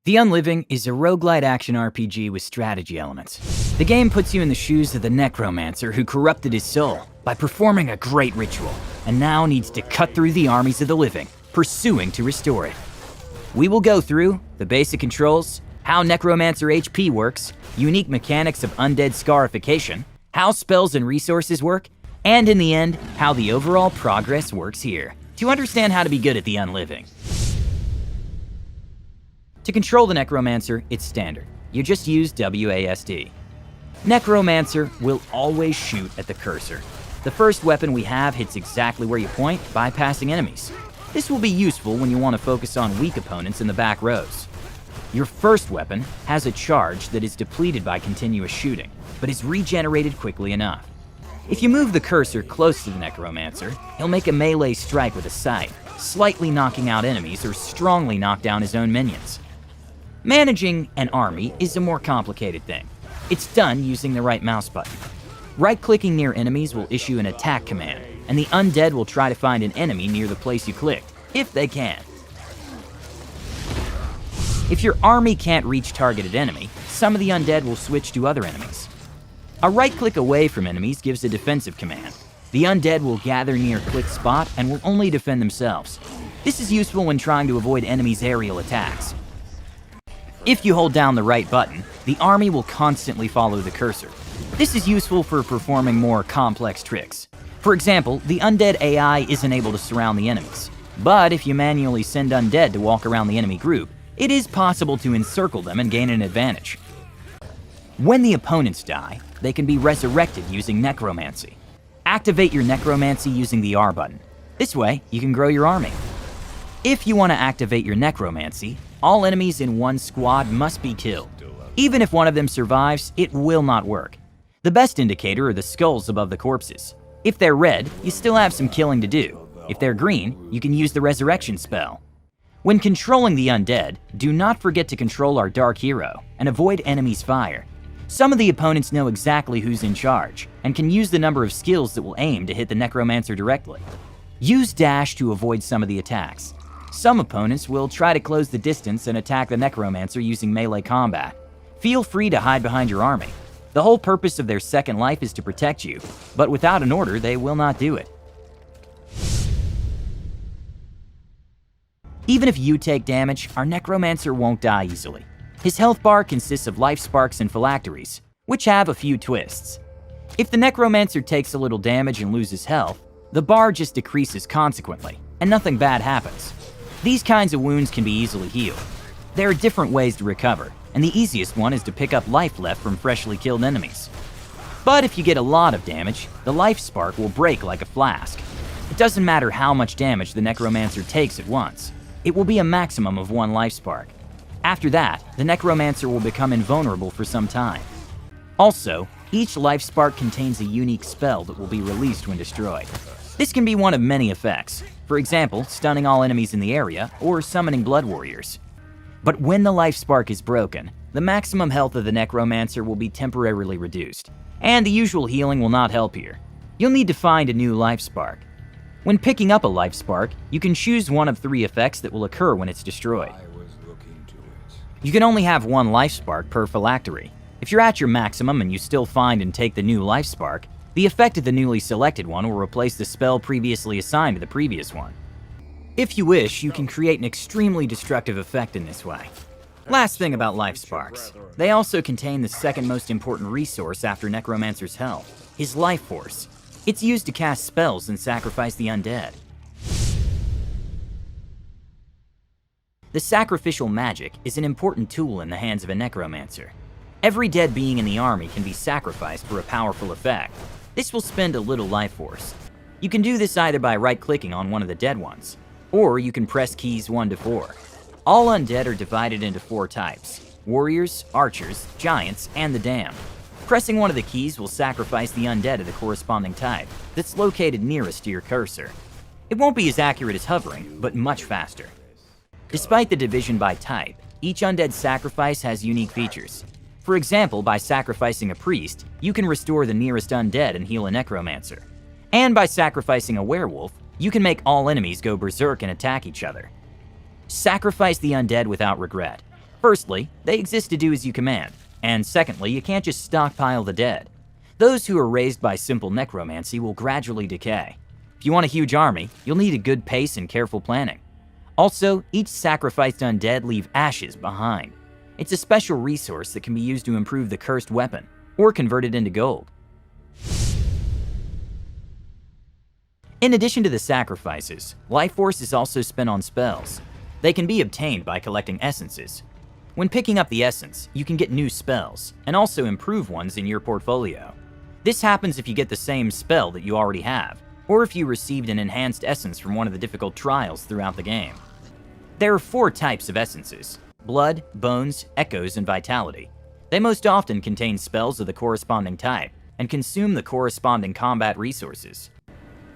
The Unliving is a roguelite action RPG with strategy elements. The game puts you in the shoes of the NECROMANCER who corrupted his soul by performing a great ritual, and now needs to cut through the armies of the living, pursuing to restore it. We will go through the basic controls, how NECROMANCER HP works, unique mechanics of undead scarification, how spells and resources work, and in the end, how the overall progress works here, to understand how to be good at the Unliving. To control the NECROMANCER, it's standard. You just use WASD. NECROMANCER will always shoot at the cursor. The first weapon we have hits exactly where you point, bypassing enemies. This will be useful when you want to focus on weak opponents in the back rows. Your first weapon has a charge that is depleted by continuous shooting, but is regenerated quickly enough. If you move the cursor close to the NECROMANCER, he'll make a melee strike with a scythe, slightly knocking out enemies or strongly knock down his own minions. Managing an army is a more complicated thing. It's done using the right mouse button. Right-clicking near enemies will issue an attack command, and the undead will try to find an enemy near the place you clicked, if they can. If your army can't reach targeted enemy, some of the undead will switch to other enemies. A right-click away from enemies gives a defensive command. The undead will gather near click spot and will only defend themselves. This is useful when trying to avoid enemies' aerial attacks. If you hold down the right button, the army will constantly follow the cursor. This is useful for performing more complex tricks. For example, the undead AI isn't able to surround the enemies. But if you manually send undead to walk around the enemy group, it is possible to encircle them and gain an advantage. When the opponents die, they can be resurrected using necromancy. Activate your necromancy using the R button. This way, you can grow your army. If you want to activate your necromancy, all enemies in one squad must be killed. Even if one of them survives, it will not work. The best indicator are the skulls above the corpses. If they're red, you still have some killing to do. If they're green, you can use the resurrection spell. When controlling the undead, do not forget to control our dark hero and avoid enemies' fire. Some of the opponents know exactly who's in charge and can use the number of skills that will aim to hit the NECROMANCER directly. Use dash to avoid some of the attacks. Some opponents will try to close the distance and attack the NECROMANCER using melee combat. Feel free to hide behind your army. The whole purpose of their second life is to protect you, but without an order, they will not do it. Even if you take damage, our NECROMANCER won't die easily. His health bar consists of life sparks and phylacteries, which have a few twists. If the NECROMANCER takes a little damage and loses health, the bar just decreases consequently, and nothing bad happens. These kinds of wounds can be easily healed. There are different ways to recover, and the easiest one is to pick up life left from freshly killed enemies. But if you get a lot of damage, the life spark will break like a flask. It doesn't matter how much damage the NECROMANCER takes at once. It will be a maximum of 1 life spark. After that, the NECROMANCER will become invulnerable for some time. Also, each life spark contains a unique spell that will be released when destroyed. This can be one of many effects. For example, stunning all enemies in the area or summoning blood warriors. But when the life spark is broken, the maximum health of the NECROMANCER will be temporarily reduced, and the usual healing will not help here. You'll need to find a new life spark. When picking up a life spark, you can choose one of 3 effects that will occur when it's destroyed. You can only have 1 life spark per phylactery. If you're at your maximum and you still find and take the new life spark, the effect of the newly selected one will replace the spell previously assigned to the previous one. If you wish, you can create an extremely destructive effect in this way. Last thing about life sparks, they also contain the second most important resource after NECROMANCER's health, his life force. It's used to cast spells and sacrifice the undead. The sacrificial magic is an important tool in the hands of a NECROMANCER. Every dead being in the army can be sacrificed for a powerful effect. This will spend a little life force. You can do this either by right-clicking on one of the dead ones, or you can press keys 1 to 4. All undead are divided into 4 types: warriors, archers, giants, and the damned. Pressing one of the keys will sacrifice the undead of the corresponding type that's located nearest to your cursor. It won't be as accurate as hovering, but much faster. Despite the division by type, each undead sacrifice has unique features. For example, by sacrificing a priest, you can restore the nearest undead and heal a NECROMANCER. And by sacrificing a werewolf, you can make all enemies go berserk and attack each other. Sacrifice the undead without regret. Firstly, they exist to do as you command, and secondly, you can't just stockpile the dead. Those who are raised by simple necromancy will gradually decay. If you want a huge army, you'll need a good pace and careful planning. Also, each sacrificed undead leave ashes behind. It's a special resource that can be used to improve the cursed weapon, or convert it into gold. In addition to the sacrifices, life force is also spent on spells. They can be obtained by collecting essences. When picking up the essence, you can get new spells, and also improve ones in your portfolio. This happens if you get the same spell that you already have, or if you received an enhanced essence from one of the difficult trials throughout the game. There are 4 types of essences: blood, bones, echoes, and vitality. They most often contain spells of the corresponding type, and consume the corresponding combat resources.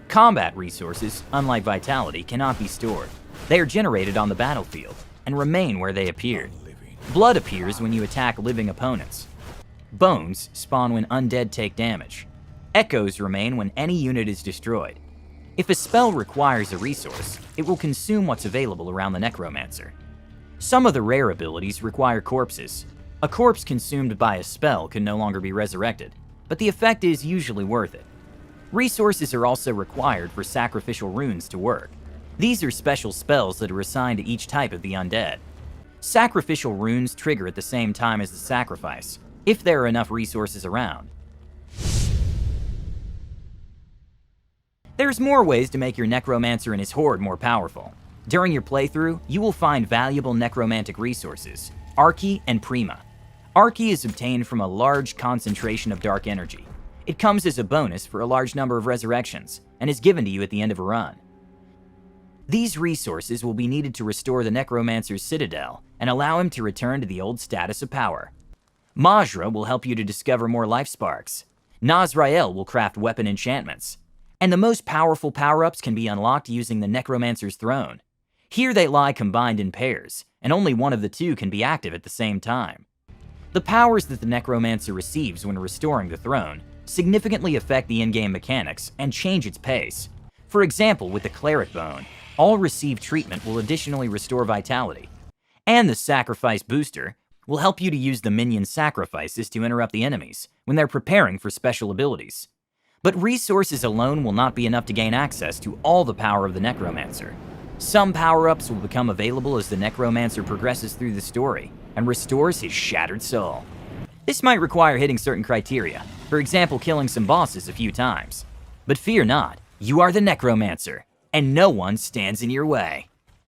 Combat resources, unlike vitality, cannot be stored. They are generated on the battlefield, and remain where they appeared. Blood appears when you attack living opponents. Bones spawn when undead take damage. Echoes remain when any unit is destroyed. If a spell requires a resource, it will consume what's available around the necromancer. Some of the rare abilities require corpses. A corpse consumed by a spell can no longer be resurrected, but the effect is usually worth it. Resources are also required for sacrificial runes to work. These are special spells that are assigned to each type of the undead. Sacrificial runes trigger at the same time as the sacrifice, if there are enough resources around. There's more ways to make your necromancer and his horde more powerful. During your playthrough, you will find valuable necromantic resources, Archi and Prima. Archi is obtained from a large concentration of dark energy. It comes as a bonus for a large number of resurrections, and is given to you at the end of a run. These resources will be needed to restore the necromancer's citadel and allow him to return to the old status of power. Majra will help you to discover more life sparks. Nazrael will craft weapon enchantments. And the most powerful power-ups can be unlocked using the necromancer's throne. Here they lie combined in pairs, and only one of the 2 can be active at the same time. The powers that the necromancer receives when restoring the throne significantly affect the in-game mechanics and change its pace. For example, with the Cleric Bone, all received treatment will additionally restore vitality. And the Sacrifice Booster will help you to use the minion sacrifices to interrupt the enemies when they're preparing for special abilities. But resources alone will not be enough to gain access to all the power of the necromancer. Some power-ups will become available as the necromancer progresses through the story and restores his shattered soul. This might require hitting certain criteria, for example killing some bosses a few times. But fear not, you are the necromancer, and no one stands in your way.